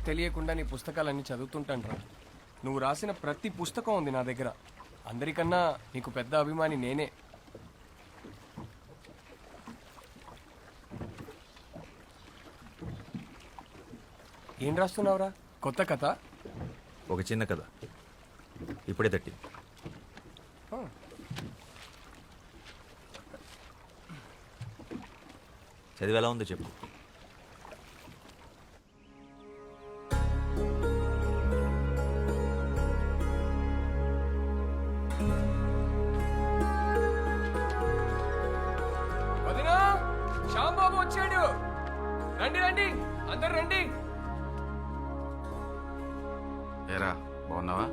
తెలియకుండా నీ పుస్తకాలన్నీ చదువుతుంటాను రా. నువ్వు రాసిన ప్రతి పుస్తకం ఉంది నా దగ్గర. అందరికన్నా నీకు పెద్ద అభిమాని నేనే. ఏం రాస్తున్నావురా? కొత్త కథ? ఒక చిన్న కథ ఇప్పుడే తట్టి. చదివి ఎలా ఉందో చెప్పు. వదినా, శ్యాంబాబు వచ్చాడు. రండి రండి, అందరు రండి. ఏరా బాగున్నావా?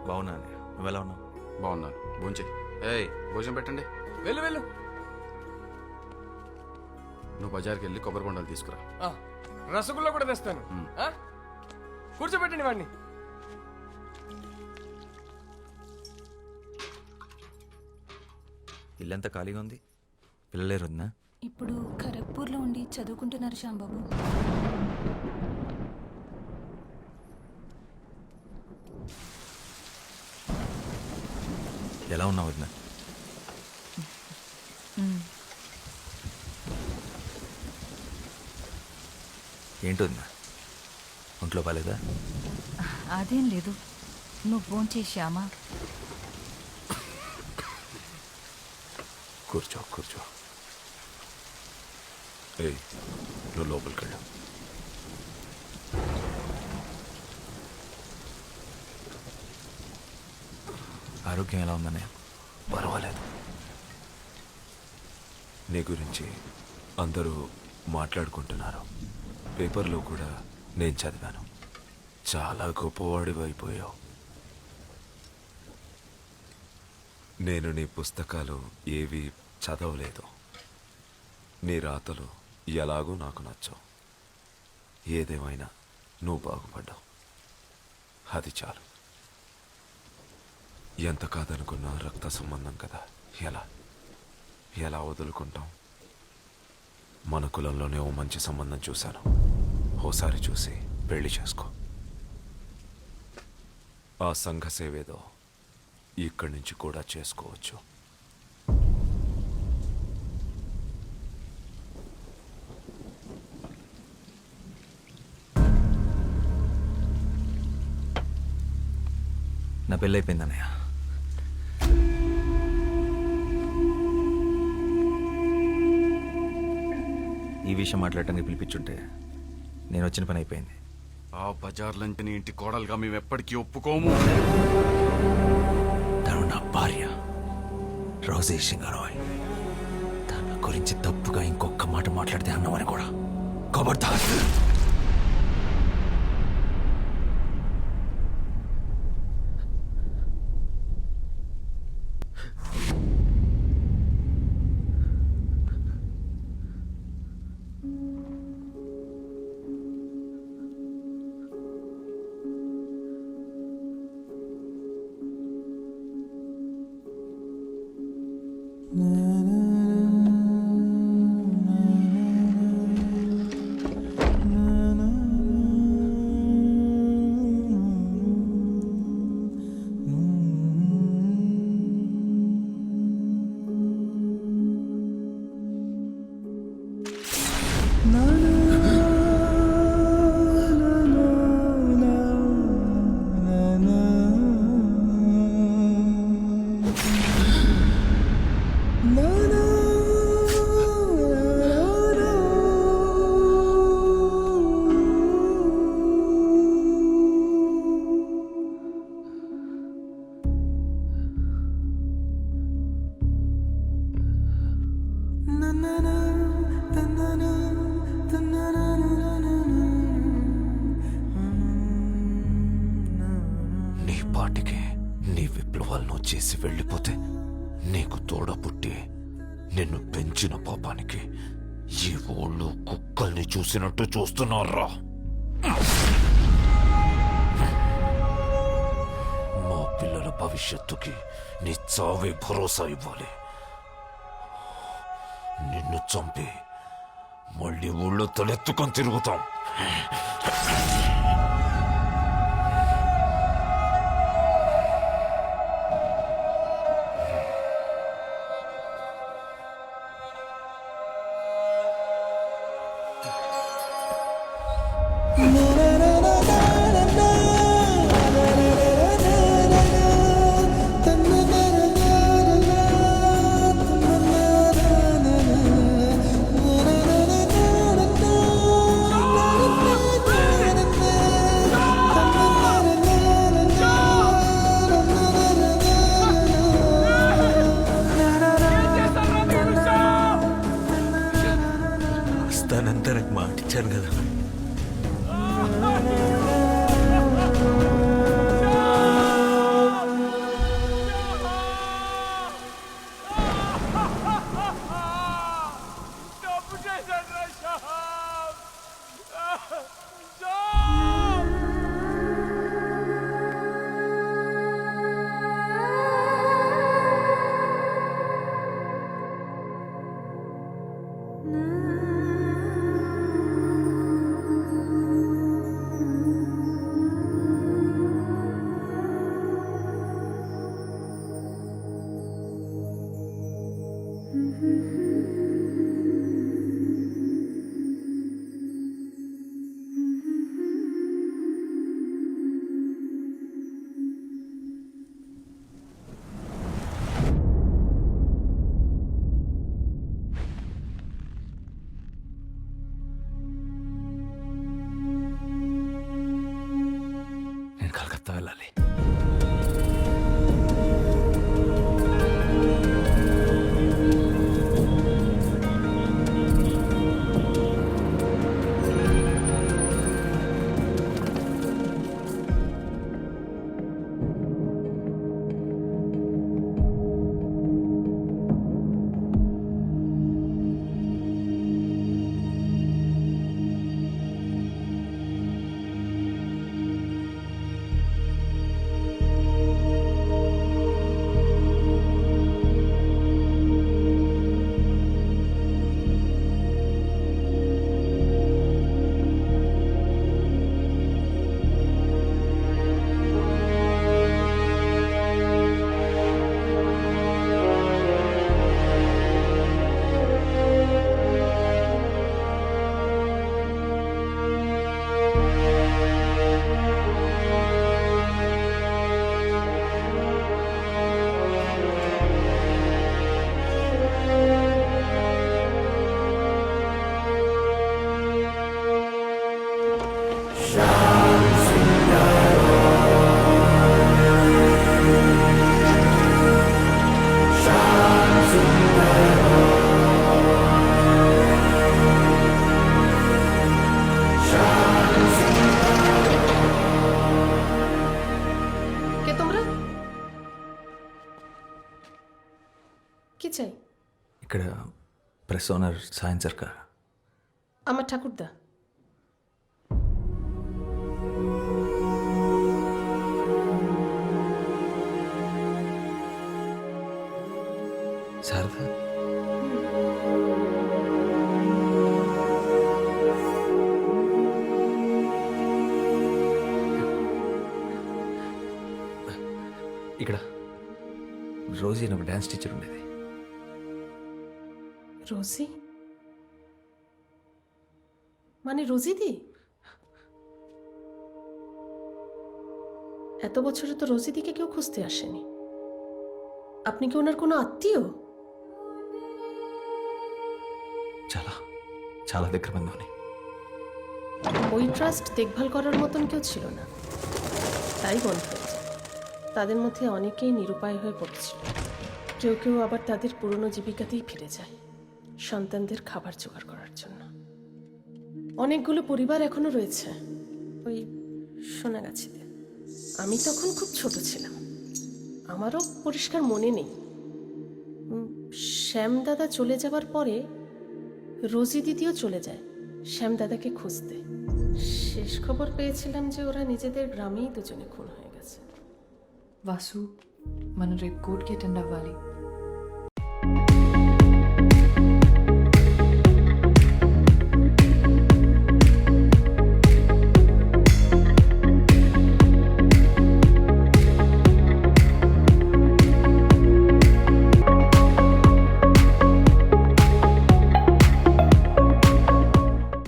బాగున్నా అన్నయ్య, నువ్వు ఎలా ఉన్నావు? బాగున్నాను. భోంచే. ఏయ్ భోజనం పెట్టండి. వెళ్ళు వెళ్ళు. నువ్వు బజార్కి వెళ్ళి కొబ్బరి బొండాలు తీసుకురా. రసగుల్లా కూడా తెస్తాను. కూర్చోబెట్టండి వాడిని. ఇల్లంతా ఖాళీగా ఉంది, పిల్లలేరు వదినా? ఇప్పుడు ఖరగ్పూర్లో ఉండి చదువుకుంటున్నారు శ్యాంబాబు. ఎలా ఉన్నావు వదినా? ఏంటి వదినా, ఒంట్లో బాలేదా? అదేం లేదు, నువ్వు ఫోన్ చేశామా? కూర్చో కూర్చో. ఏయ్ నువ్వు లోపలికి వెళ్ళు. ఆరోగ్యం ఎలా ఉందన్నయ్య? పర్వాలేదు. నీ గురించి అందరూ మాట్లాడుకుంటున్నారు. పేపర్లో కూడా నేను చదివాను. చాలా గొప్పవాడివి అయిపోయావు. నేను నీ పుస్తకాలు ఏవి చదవలేదు. నీ రాతలు ఎలాగో నాకు నచ్చవు. ఏదేమైనా నువ్వు బాగుపడ్డావు, అది చాలు. ఎంత కాదనుకున్నా రక్త సంబంధం కదా, ఎలా వదులుకుంటాం? మన కులంలోనే ఓ మంచి సంబంధం చూశాను. ఓసారి చూసి పెళ్లి చేసుకో. ఆ సంఘ సేవేదో ఇక్కడి నుంచి కూడా చేసుకోవచ్చు. నా పెళ్ళి అయిపోయింది అన్నయ్య. ఈ విషయం మాట్లాడటానికి పిలిపించుంటే నేను వచ్చిన పని అయిపోయింది. ఆ బజార్లంటే నీ ఇంటి కోడలుగా మేము ఎప్పటికీ ఒప్పుకోము. తను నా భార్య రోజే సింగారాయ్. తన గురించి తప్పుగా ఇంకొక మాట మాట్లాడితే అన్నామని కూడా ఖబర్దార్. నీ పాటికి నీ విప్లవాలను చేసి వెళ్ళిపోతే నీకు తోడ పుట్టి నిన్ను పెంచిన పాపానికి ఈ ఊళ్ళో కుక్కల్ని చూసినట్టు చూస్తున్నారా? మా పిల్లల భవిష్యత్తుకి నీ చావే భరోసా ఇవ్వాలి. నిన్ను చంపి మళ్ళీ ఊళ్ళో తలెత్తుకొని తిరుగుతాం. వస్తానంతా నాకు మాట ఇచ్చాను కదా. నేను కలకత్తా వెళ్ళాలి. কি চাই? ఇక్కడ ప్రెస్ ఓనర్ సాయం సర్కార్. আমার ঠাকুরদা। శారదా, ఇక్కడ రోజీ నాకు డ్యాన్స్ టీచర్ ఉండేది. রোজি? মানে রোজিদি? এত বছরে তো রোজিদিকে কেউ খুঁজতে আসেনি। আপনি কি ওনার কোনো আত্মীয়? చాలా చాలా దగ్గర బంధువుని. ওই ট্রাস্ট দেখভাল করার মতন কেউ ছিল না, তাই বন্ধ হয়ে যায়। তাদের মধ্যে অনেকেই নিরুপায় হয়ে পড়েছিল, কেউ কেউ আবার তাদের পুরনো জীবিকাতেই ফিরে যায় সন্তানদের খাবার জোগাড় করার জন্য। অনেকগুলো পরিবার এখনো রয়েছে ওই সোনাগাছিতে। আমি তখন খুব ছোট ছিলাম, আমারও পরিষ্কার মনে নেই। শ্যামদাদা চলে যাবার পরে রোজি দিদিও চলে যায় শ্যামদাদাকে খুঁজতে। শেষ খবর পেয়েছিলাম যে ওরা নিজেদের গ্রামেই দুজনে খুন হয়ে গেছে। వాసు మనం రేపు కోర్టుకి అటెండ్ అవ్వాలి.